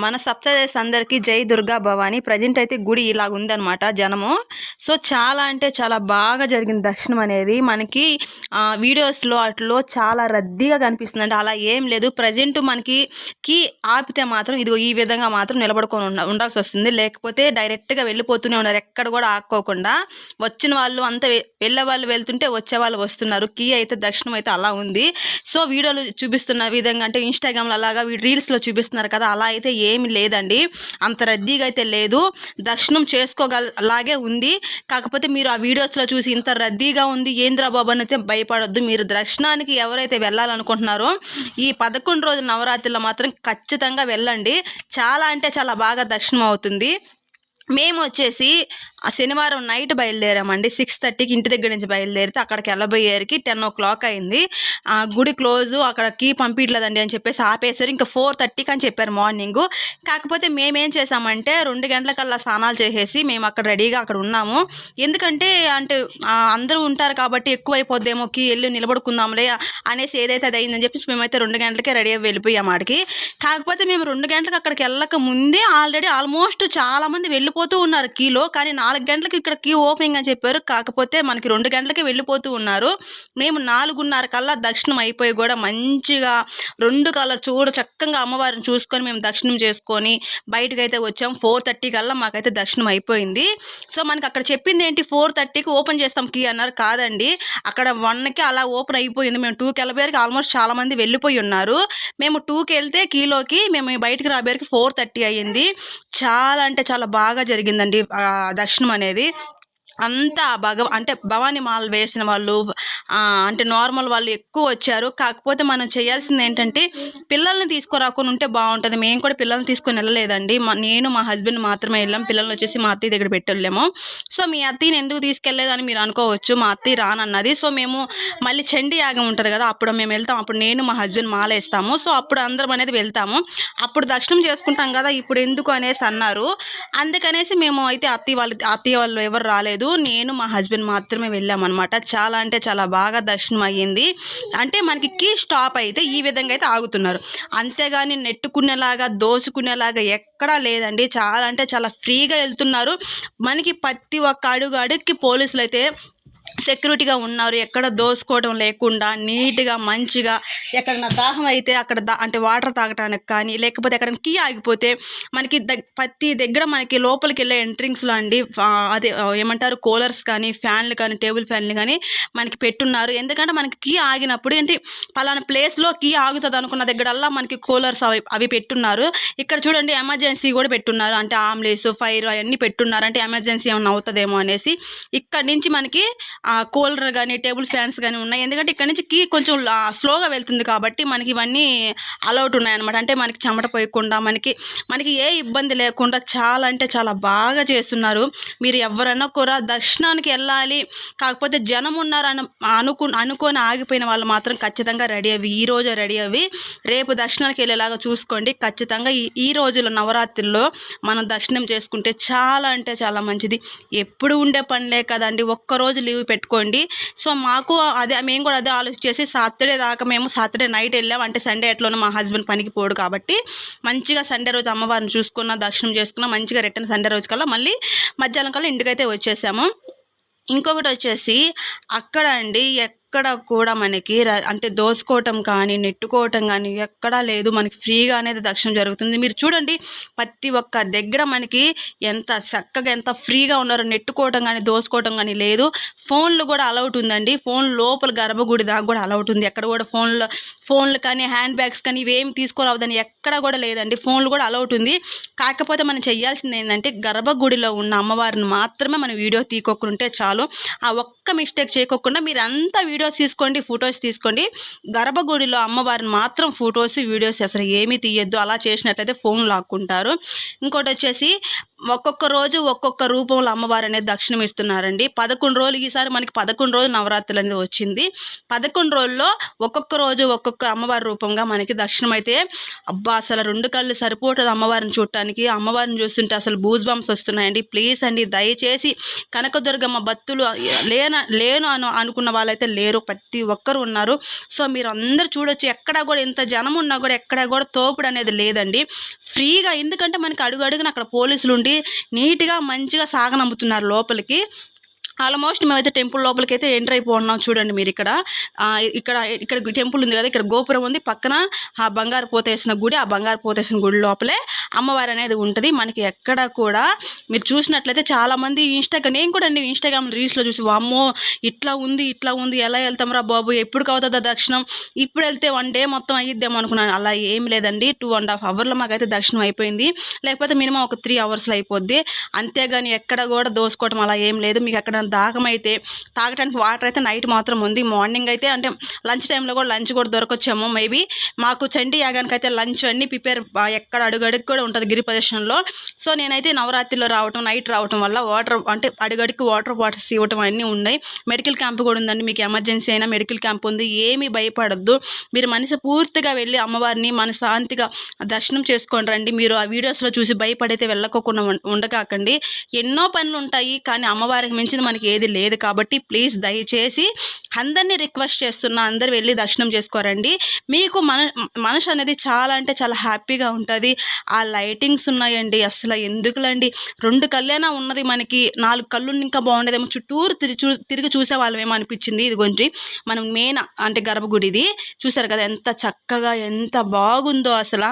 మన సప్తదేశ్ అందరికీ జై దుర్గా భవాని. ప్రజెంట్ అయితే గుడి ఇలాగ ఉందన్నమాట జనము. సో చాలా అంటే చాలా బాగా జరిగింది దర్శనం అనేది. మనకి వీడియోస్లో అట్లో చాలా రద్దీగా కనిపిస్తుంది. అంటే అలా ఏం లేదు. ప్రజెంట్ మనకి కీ ఆపితే మాత్రం ఇదిగో ఈ విధంగా మాత్రం నిలబడుకొని ఉండాల్సి వస్తుంది. లేకపోతే డైరెక్ట్గా వెళ్ళిపోతూనే ఉన్నారు, ఎక్కడ కూడా ఆక్కోకుండా. వచ్చిన వాళ్ళు అంతా వెళ్ళే వాళ్ళు వెళ్తుంటే వచ్చే వాళ్ళు వస్తున్నారు. కీ అయితే దర్శనం అయితే అలా ఉంది. సో వీడియోలు చూపిస్తున్న విధంగా అంటే ఇన్స్టాగ్రామ్లో అలాగా రీల్స్లో చూపిస్తున్నారు కదా, అలా అయితే ఏమి లేదండి. అంత రద్దీగా అయితే లేదు. దర్శనం చేసుకోగలాగే ఉంది. కాకపోతే మీరు ఆ వీడియోస్లో చూసి ఇంత రద్దీగా ఉంది ఏంద్రా బాబు అని అయితే భయపడొద్దు. మీరు దర్శనానికి ఎవరైతే వెళ్ళాలనుకుంటున్నారో ఈ 11 రోజుల నవరాత్రిలో మాత్రం ఖచ్చితంగా వెళ్ళండి. చాలా అంటే చాలా బాగా దర్శనం అవుతుంది. మేము వచ్చేసి శనివారం నైట్ బయలుదేరామండి. 6:30కి ఇంటి దగ్గర నుంచి బయలుదేరితే అక్కడికి వెళ్ళబోయేరికి 10 o'clock అయింది. గుడి క్లోజు, అక్కడ కీ పంపించలేదండి అని చెప్పేసి ఆపేశారు. ఇంకా 4:30కి అని చెప్పారు మార్నింగు. కాకపోతే మేమేం చేసామంటే 2 గంటలకల్లా స్నానాలు చేసేసి మేము అక్కడ రెడీగా అక్కడ ఉన్నాము. ఎందుకంటే అంటే అందరూ ఉంటారు కాబట్టి ఎక్కువైపోద్దేమో, కీ వెళ్ళి నిలబడుకుందాంలే అనేసి ఏదైతే అది అయిందని చెప్పేసి మేమైతే 2 గంటలకే రెడీ అయ్యి వెళ్ళిపోయాం ఆడికి. కాకపోతే మేము 2 గంటలకు అక్కడికి వెళ్ళక ముందే ఆల్రెడీ ఆల్మోస్ట్ చాలామంది వెళ్ళిపోతూ ఉన్నారు కీలో. కానీ 4 గంటలకు ఇక్కడ కీ ఓపెనింగ్ అని చెప్పారు. కాకపోతే మనకి 2 గంటలకే వెళ్ళిపోతూ ఉన్నారు. మేము 4:30 కల్లా దర్శనం అయిపోయి కూడా మంచిగా 2 కల్లా చక్కగా అమ్మవారిని చూసుకొని మేము దర్శనం చేసుకొని బయటకు అయితే వచ్చాం. 4:30 కల్లా మాకైతే దర్శనం అయిపోయింది. సో మనకి అక్కడ చెప్పింది ఏంటి, 4:30కి ఓపెన్ చేస్తాం కీ అన్నారు. కాదండి, అక్కడ 1కి అలా ఓపెన్ అయిపోయింది. మేము 2కి వెళ్ళబోయేరికి ఆల్మోస్ట్ చాలామంది వెళ్ళిపోయి ఉన్నారు. మేము 2కి వెళ్తే కీలోకి మేము బయటకు రాబోయేరికి 4:30 అయ్యింది. చాలా అంటే చాలా బాగా జరిగిందండి దర్శనం అనేది. అంతా అంటే భవానీ మాల వేసిన వాళ్ళు అంటే నార్మల్ వాళ్ళు ఎక్కువ వచ్చారు. కాకపోతే మనం చేయాల్సింది ఏంటంటే పిల్లల్ని తీసుకురాకుండా ఉంటే బాగుంటుంది. మేము కూడా పిల్లల్ని తీసుకొని వెళ్ళలేదండి. నేను మా హస్బెండ్ మాత్రమే వెళ్ళాం. పిల్లల్ని వచ్చేసి మా అత్తయ్య దగ్గర పెట్టెళ్ళాము. సో మీ అత్తయ్యని ఎందుకు తీసుకెళ్ళలేదని మీరు అనుకోవచ్చు. మా అత్తయ్య రానన్నది. సో మేము మళ్ళీ చండీ యాగం ఉంటుంది కదా, అప్పుడు మేము వెళ్తాం. అప్పుడు నేను మా హస్బెండ్ మాల వేస్తాము. సో అప్పుడు అందరం అనేది వెళ్తాము. అప్పుడు దర్శనం చేసుకుంటాం కదా, ఇప్పుడు ఎందుకు అనేసి అన్నారు. అందుకనేసి మేము అయితే అత్తయ్య వాళ్ళు ఎవరు రాలేదు. నేను మా హస్బెండ్ మాత్రమే వెళ్ళామన్నమాట. చాలా అంటే చాలా బాగా దర్శనం అయ్యింది. అంటే మనకి కీ స్టాప్ అయితే ఈ విధంగా అయితే ఆగుతున్నారు, అంతేగాని నెట్టుకునేలాగా దోసుకునేలాగా ఎక్కడా లేదండి. చాలా అంటే చాలా ఫ్రీగా వెళ్తున్నారు. మనకి ప్రతి ఒక్క అడుగుకి పోలీసులు అయితే సెక్యూరిటీగా ఉన్నారు. ఎక్కడ దోసుకోవడం లేకుండా నీట్గా మంచిగా, ఎక్కడన్నా దాహం అయితే అక్కడ అంటే వాటర్ తాగటానికి కానీ, లేకపోతే ఎక్కడ కీ ఆగిపోతే మనకి ప్రతి దగ్గర మనకి లోపలికి వెళ్ళే ఎంట్రింగ్స్లో అండి అదే ఏమంటారు కూలర్స్ కానీ, ఫ్యాన్లు కానీ, టేబుల్ ఫ్యాన్లు కానీ మనకి పెట్టున్నారు. ఎందుకంటే మనకి కీ ఆగినప్పుడు ఏంటి పలానా ప్లేస్లో కీ ఆగుతుంది అనుకున్న దగ్గరల్లా మనకి కూలర్స్ అవి పెట్టున్నారు. ఇక్కడ చూడండి ఎమర్జెన్సీ కూడా పెట్టున్నారు. అంటే ఆంబులెన్స్, ఫైర్ అవన్నీ పెట్టున్నారు. అంటే ఎమర్జెన్సీ ఏమైనా అవుతుందేమో అనేసి. ఇక్కడ నుంచి మనకి కూలర్ కానీ, టేబుల్ ఫ్యాన్స్ కానీ ఉన్నాయి. ఎందుకంటే ఇక్కడ నుంచి కీ కొంచెం స్లోగా వెళ్తుంది కాబట్టి మనకి ఇవన్నీ అలౌట్ ఉన్నాయన్నమాట. అంటే మనకి చెమట పోయకుండా మనకి ఏ ఇబ్బంది లేకుండా చాలా అంటే చాలా బాగా చేస్తున్నారు. మీరు ఎవరైనా కూడా దర్శనానికి వెళ్ళాలి, కాకపోతే జనం ఉన్నారని అనుకొని ఆగిపోయిన వాళ్ళు మాత్రం ఖచ్చితంగా రెడీ అవి ఈ రోజే రెడీ అవి రేపు దర్శనానికి వెళ్ళేలాగా చూసుకోండి. ఖచ్చితంగా ఈ రోజుల్లో నవరాత్రుల్లో మనం దర్శనం చేసుకుంటే చాలా అంటే చాలా మంచిది. ఎప్పుడు ఉండే పనిలే కదండి, ఒక్కరోజు లీవ్ పెట్టుకోండి. సో మేము కూడా అదే ఆలోచించేసి సాటర్డే దాకా మేము సాటర్డే నైట్ వెళ్ళాం. అంటే సండే ఎట్లోనూ మా హస్బెండ్ పనికి పోడు కాబట్టి మంచిగా సండే రోజు అమ్మవారిని చూసుకున్న, దర్శనం చేసుకున్న, మంచిగా రిటర్న్ సండే రోజు కల్లా మళ్ళీ మధ్యాహ్నం కల్లా ఇంటికైతే వచ్చేసాము. ఇంకొకటి వచ్చేసి అక్కడ అండి ఎక్కడ కూడా మనకి అంటే దోసుకోవటం కానీ, నెట్టుకోవటం కానీ ఎక్కడా లేదు. మనకి ఫ్రీగా అనేది దర్శనం జరుగుతుంది. మీరు చూడండి ప్రతి ఒక్క దగ్గర మనకి ఎంత చక్కగా ఎంత ఫ్రీగా ఉన్నారో. నెట్టుకోవటం కానీ, దోసుకోవటం కానీ లేదు. ఫోన్లు కూడా అలౌట్ ఉందండి. ఫోన్ లోపల గర్భగుడి దాకా కూడా అలౌట్ ఉంది. ఎక్కడ కూడా ఫోన్లు కానీ, హ్యాండ్ బ్యాగ్స్ కానీ ఇవేమి తీసుకురావద్దని ఎక్కడ కూడా లేదండి. ఫోన్లు కూడా అలౌట్ ఉంది. కాకపోతే మనం చేయాల్సింది ఏంటంటే గర్భగుడిలో ఉన్న అమ్మవారిని మాత్రమే మనం వీడియో తీసుకోకుంటే చాలు. ఆ ఒక్క మిస్టేక్ చేయకోకుండా మీరు అంతా వీడియోస్ తీసుకోండి, ఫొటోస్ తీసుకోండి. గర్భగుడిలో అమ్మవారిని మాత్రం ఫొటోస్, వీడియోస్ అసలు ఏమీ తీయద్దు. అలా చేసినట్లయితే ఫోన్ లాక్కుంటారు. ఇంకోటి వచ్చేసి ఒక్కొక్క రోజు ఒక్కొక్క రూపంలో అమ్మవారు అనేది దర్శనం ఇస్తున్నారండి. 11 రోజులు, ఈసారి మనకి 11 రోజులు నవరాత్రులు అనేది వచ్చింది. 11 రోజుల్లో ఒక్కొక్క రోజు ఒక్కొక్క అమ్మవారి రూపంగా మనకి దర్శనం అయితే, అబ్బా అసలు 2 కళ్ళు సరిపోతుంది అమ్మవారిని చూడటానికి. అమ్మవారిని చూస్తుంటే అసలు బూజ్ బంప్స్ వస్తున్నాయండి. ప్లీజ్ అండి, దయచేసి కనకదుర్గమ్మ భక్తులు లేను అనుకున్న వాళ్ళైతే లేరు, ప్రతి ఒక్కరు ఉన్నారు. సో మీరు అందరూ చూడొచ్చు. ఎక్కడ కూడా ఇంత జనం ఉన్నా కూడా ఎక్కడ కూడా తోపుడు అనేది లేదండి, ఫ్రీగా. ఎందుకంటే మనకి అడుగున అక్కడ పోలీసులు ఉండి నీట్గా మంచిగా సాగనంపుతున్నారు లోపలికి. ఆల్మోస్ట్ మేమైతే టెంపుల్ లోపలికి అయితే ఎంటర్ అయిపోతున్నాం. చూడండి మీరు ఇక్కడ ఇక్కడ టెంపుల్ ఉంది కదా, ఇక్కడ గోపురం ఉంది, పక్కన ఆ బంగారు పోతేసిన గుడి, ఆ బంగారు పోతేసిన గుడి లోపలే అమ్మవారు అనేది ఉంటుంది. మనకి ఎక్కడ కూడా మీరు చూసినట్లయితే చాలామంది నేను కూడా అండి ఇన్స్టాగ్రామ్ రీల్స్లో చూసి, వామ్మో ఇట్లా ఉంది ఎలా వెళ్తాం రా బాబు, ఎప్పుడు అవుతుందా దర్శనం, ఇప్పుడు వెళ్తే 1 డే మొత్తం అయ్యిద్దాం అనుకున్నాను. అలా ఏం లేదండి, 2.5 అవర్లో మాకైతే దర్శనం అయిపోయింది. లేకపోతే మినిమం ఒక 3 అవర్స్లో అయిపోద్ది. అంతేగాని ఎక్కడ కూడా దోసుకోవటం అలా ఏం లేదు. మీకు ఎక్కడ దాహం అయితే తాగడానికి వాటర్ అయితే నైట్ మాత్రం ఉంది. మార్నింగ్ అయితే అంటే లంచ్ టైంలో కూడా లంచ్ కూడా దొరకొచ్చాము. మేబీ మాకు చండీ యాగానికి అయితే లంచ్ అన్నీ ప్రిపేర్ ఎక్కడ అడుగడుగు కూడా ఉంటుంది గిరి ప్రదర్శనలో. సో నేనైతే నవరాత్రిలో నైట్ రావటం వల్ల వాటర్ అంటే అడుగడుగు వాటర్ బాటిల్స్ ఇవ్వటం అన్నీ ఉన్నాయి. మెడికల్ క్యాంప్ కూడా ఉందండి, మీకు ఎమర్జెన్సీ అయినా మెడికల్ క్యాంప్ ఉంది. ఏమీ భయపడద్దు, మీరు మనసు పూర్తిగా వెళ్ళి అమ్మవారిని మనశాంతిగా దర్శనం చేసుకొని రండి. మీరు ఆ వీడియోస్లో చూసి భయపడైతే వెళ్ళకోకుండా ఉండకాకండి. ఎన్నో పనులు ఉంటాయి, కానీ అమ్మవారికి మించింది మనకి ఏది లేదు. కాబట్టి ప్లీజ్ దయచేసి అందరినీ రిక్వెస్ట్ చేస్తున్నా, అందరు వెళ్ళి దర్శనం చేసుకోరండి. మీకు మనసు అనేది చాలా అంటే చాలా హ్యాపీగా ఉంటుంది. ఆ లైటింగ్స్ ఉన్నాయండి, అసలు ఎందుకులండి, 2 కళ్ళైనా ఉన్నది, మనకి 4 కళ్ళు ఇంకా బాగుండేదేమో. చుట్టూరు తిరిగి చూసే వాళ్ళమేమో అనిపించింది. ఇదిగోండి మనం మెయిన్ అంటే గర్భగుడిది చూసారు కదా, ఎంత చక్కగా ఎంత బాగుందో అసలు.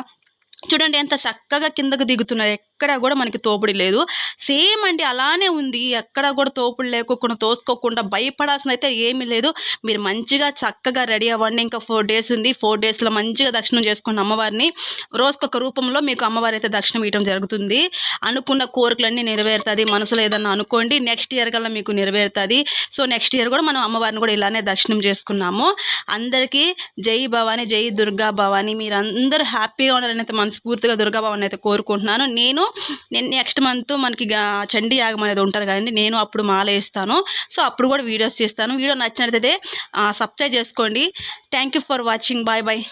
చూడండి ఎంత చక్కగా కిందకు దిగుతున్నారు, ఎక్కడ కూడా మనకి తోపుడు లేదు. సేమ్ అండి అలానే ఉంది, ఎక్కడ కూడా తోపుడు లేకోకుండా తోసుకోకుండా భయపడాల్సిన అయితే ఏమీ లేదు. మీరు మంచిగా చక్కగా రెడీ అవ్వండి. ఇంకా 4 డేస్ ఉంది, 4 డేస్లో మంచిగా దర్శనం చేసుకోండి అమ్మవారిని. రోజుకొక రూపంలో మీకు అమ్మవారి అయితే దర్శనం ఇవ్వడం జరుగుతుంది. అనుకున్న కోరికలన్నీ నెరవేరుతుంది. మనసులో ఏదన్నా అనుకోండి, నెక్స్ట్ ఇయర్ కల్లా మీకు నెరవేరుతుంది. సో నెక్స్ట్ ఇయర్ కూడా మనం అమ్మవారిని కూడా ఇలానే దర్శనం చేసుకున్నాము. అందరికీ జై భవాని, జై దుర్గా భవాని. మీరు అందరూ హ్యాపీగా ఉండాలని అయితే మనస్ఫూర్తిగా దుర్గా భవాని అయితే కోరుకుంటున్నాను. నేను నెక్స్ట్ మంత్ మనకి చండీ యాగం అనేది ఉంటుంది కదండి, నేను అప్పుడు మాల వేస్తాను. సో అప్పుడు కూడా వీడియోస్ చేస్తాను. వీడియో నచ్చినట్లయితే సబ్స్క్రైబ్ చేసుకోండి. Thank you for watching. Bye bye.